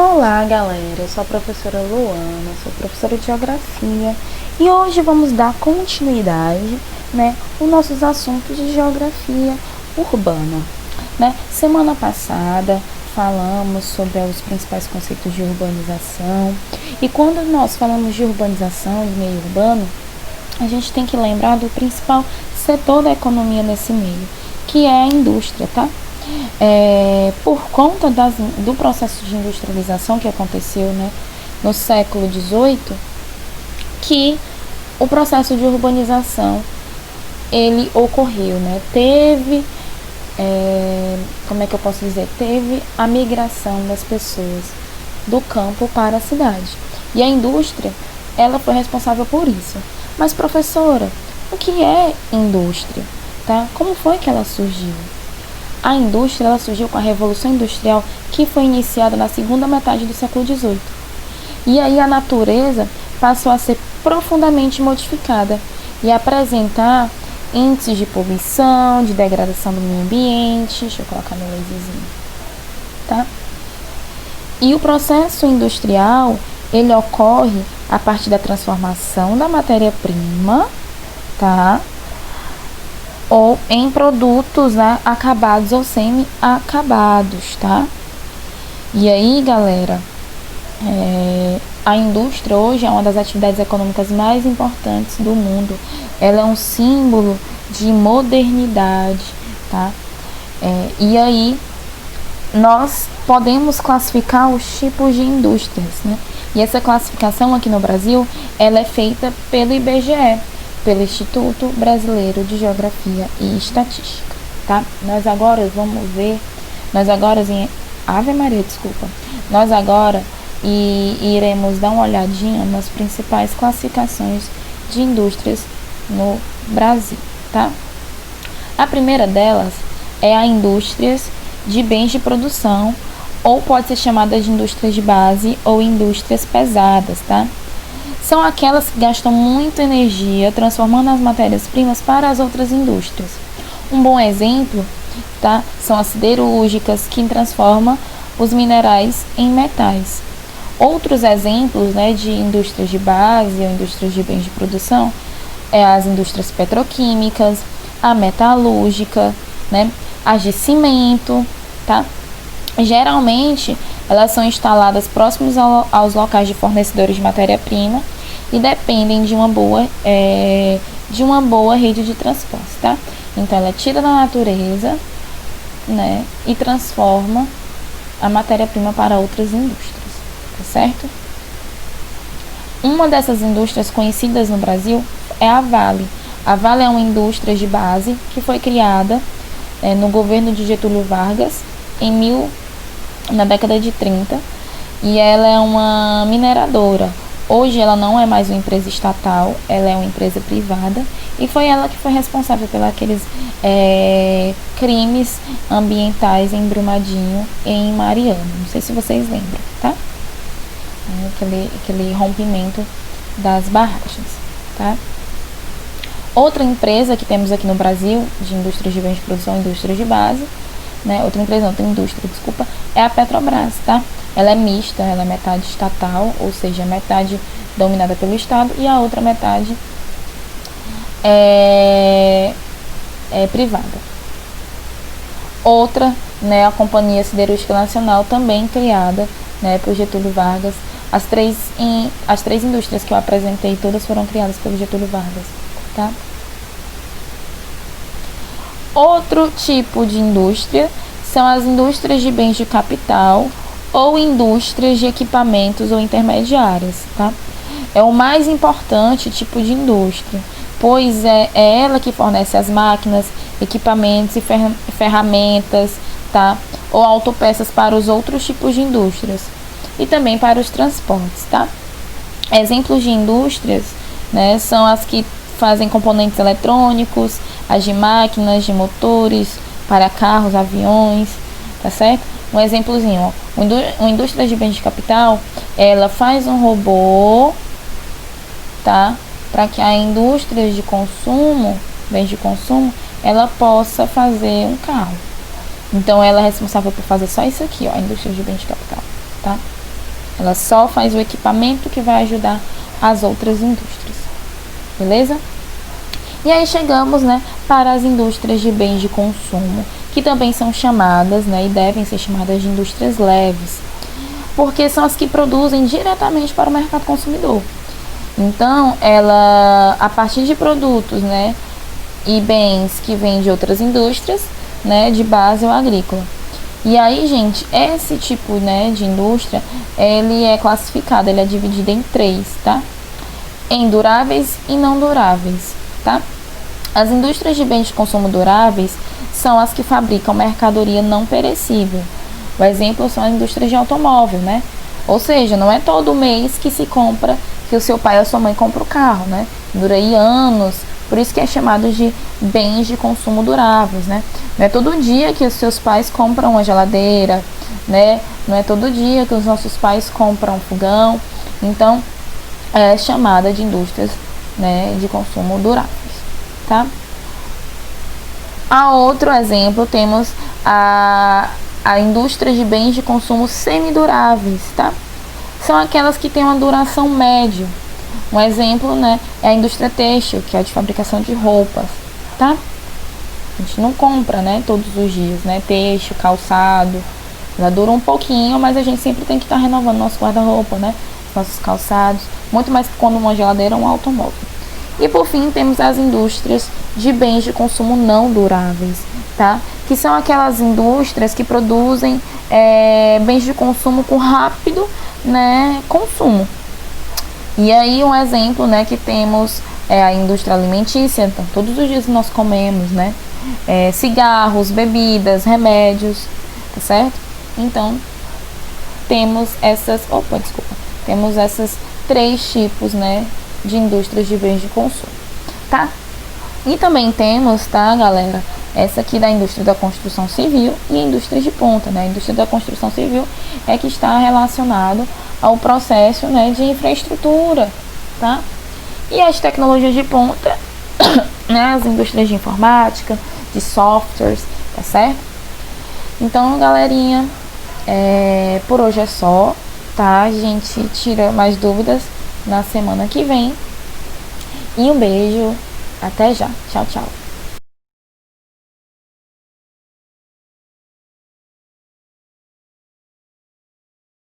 Olá, galera. Eu sou a professora Luana, sou professora de Geografia e hoje vamos dar continuidade, aos nossos assuntos de Geografia Urbana, Semana passada falamos sobre os principais conceitos de urbanização e quando nós falamos de urbanização e meio urbano, a gente tem que lembrar do principal setor da economia nesse meio, que é a indústria, tá? Por conta do processo de industrialização que aconteceu no século XVIII, que o processo de urbanização ele ocorreu, teve, teve a migração das pessoas do campo para a cidade, e a indústria ela foi responsável por isso. Mas professora, o que é indústria? Como foi que ela surgiu? A indústria ela surgiu com a Revolução Industrial, que foi iniciada na segunda metade do século XVIII. E aí a natureza passou a ser profundamente modificada e apresentar índices de poluição, de degradação do meio ambiente. Deixa eu colocar meu laserzinho, tá? E o processo industrial, ele ocorre a partir da transformação da matéria-prima, tá? Ou em produtos acabados ou semi-acabados, tá? E aí, galera, a indústria hoje é uma das atividades econômicas mais importantes do mundo. Ela é um símbolo de modernidade, tá? E aí, nós podemos classificar os tipos de indústrias, E essa classificação aqui no Brasil, ela é feita pelo IBGE, pelo Instituto Brasileiro de Geografia e Estatística, tá? Nós agora iremos dar uma olhadinha nas principais classificações de indústrias no Brasil, tá? A primeira delas é a indústrias de bens de produção, ou pode ser chamada de indústrias de base ou indústrias pesadas, tá? São aquelas que gastam muita energia transformando as matérias-primas para as outras indústrias. Um bom exemplo, tá, são as siderúrgicas, que transformam os minerais em metais. Outros exemplos de indústrias de base ou indústrias de bens de produção é as indústrias petroquímicas, a metalúrgica, as de cimento, tá? Geralmente, elas são instaladas próximos aos locais de fornecedores de matéria-prima e dependem de uma boa rede de transporte, tá? Então, ela tira da natureza, e transforma a matéria-prima para outras indústrias, tá certo? Uma dessas indústrias conhecidas no Brasil é a Vale. A Vale é uma indústria de base que foi criada no governo de Getúlio Vargas na década de 30, e ela é uma mineradora. Hoje ela não é mais uma empresa estatal, ela é uma empresa privada, e foi ela que foi responsável pelos crimes ambientais em Brumadinho e em Mariana. Não sei se vocês lembram, tá? Aquele rompimento das barragens, tá? Outra empresa que temos aqui no Brasil, de indústrias de bens de produção e indústrias de base, é a Petrobras, tá? Ela é mista, ela é metade estatal, ou seja, metade dominada pelo Estado e a outra metade é privada. Outra, a Companhia Siderúrgica Nacional, também criada por Getúlio Vargas. As três indústrias que eu apresentei, todas foram criadas pelo Getúlio Vargas, tá? Outro tipo de indústria são as indústrias de bens de capital ou indústrias de equipamentos ou intermediárias, tá? É o mais importante tipo de indústria, pois é ela que fornece as máquinas, equipamentos e ferramentas, tá? Ou autopeças para os outros tipos de indústrias e também para os transportes, tá? Exemplos de indústrias, são as que fazem componentes eletrônicos, as de máquinas, de motores para carros, aviões, tá certo? Um exemplozinho, uma indústria de bens de capital, ela faz um robô, tá? Para que a indústria de consumo, bens de consumo, ela possa fazer um carro. Então, ela é responsável por fazer só isso aqui, a indústria de bens de capital, tá? Ela só faz o equipamento que vai ajudar as outras indústrias. Beleza? E aí chegamos, né, para as indústrias de bens de consumo, que também são chamadas, né, e devem ser chamadas de indústrias leves, porque são as que produzem diretamente para o mercado consumidor. Então, ela, a partir de produtos, né, e bens que vêm de outras indústrias, né, de base ou agrícola. E aí, gente, esse tipo, né, de indústria, ele é classificado, ele é dividido em 3, tá? Em duráveis e não duráveis, tá? As indústrias de bens de consumo duráveis são as que fabricam mercadoria não perecível. O exemplo são as indústrias de automóvel, né? Ou seja, não é todo mês que se compra, que o seu pai ou a sua mãe compra o carro, né? Dura aí anos, por isso que é chamado de bens de consumo duráveis, né? Não é todo dia que os seus pais compram uma geladeira, né? Não é todo dia que os nossos pais compram um fogão. Então, é chamada de indústrias, né, de consumo duráveis, tá? A outro exemplo temos a indústria de bens de consumo semiduráveis, tá? São aquelas que têm uma duração média. Um exemplo, né, é a indústria têxtil, que é a de fabricação de roupas, tá? A gente não compra, né, todos os dias, né, têxtil, calçado. Ela dura um pouquinho, mas a gente sempre tem que estar renovando nosso guarda-roupa, né, nossos calçados, muito mais que quando uma geladeira ou um automóvel. E por fim, temos as indústrias de bens de consumo não duráveis, tá? Que são aquelas indústrias que produzem bens de consumo com rápido, né, consumo. E aí um exemplo, né, que temos a indústria alimentícia, então todos os dias nós comemos, né, cigarros, bebidas, remédios, tá certo? Então temos temos essas 3 tipos, né, de indústrias de bens de consumo, tá? E também temos, tá, galera, essa aqui da indústria da construção civil e a indústria de ponta, né? A indústria da construção civil é que está relacionado ao processo, né, de infraestrutura, tá? E as tecnologias de ponta, né, as indústrias de informática, de softwares, tá certo? Então, galerinha, por hoje é só, tá? A gente tira mais dúvidas na semana que vem. E um beijo, até já. Tchau, tchau.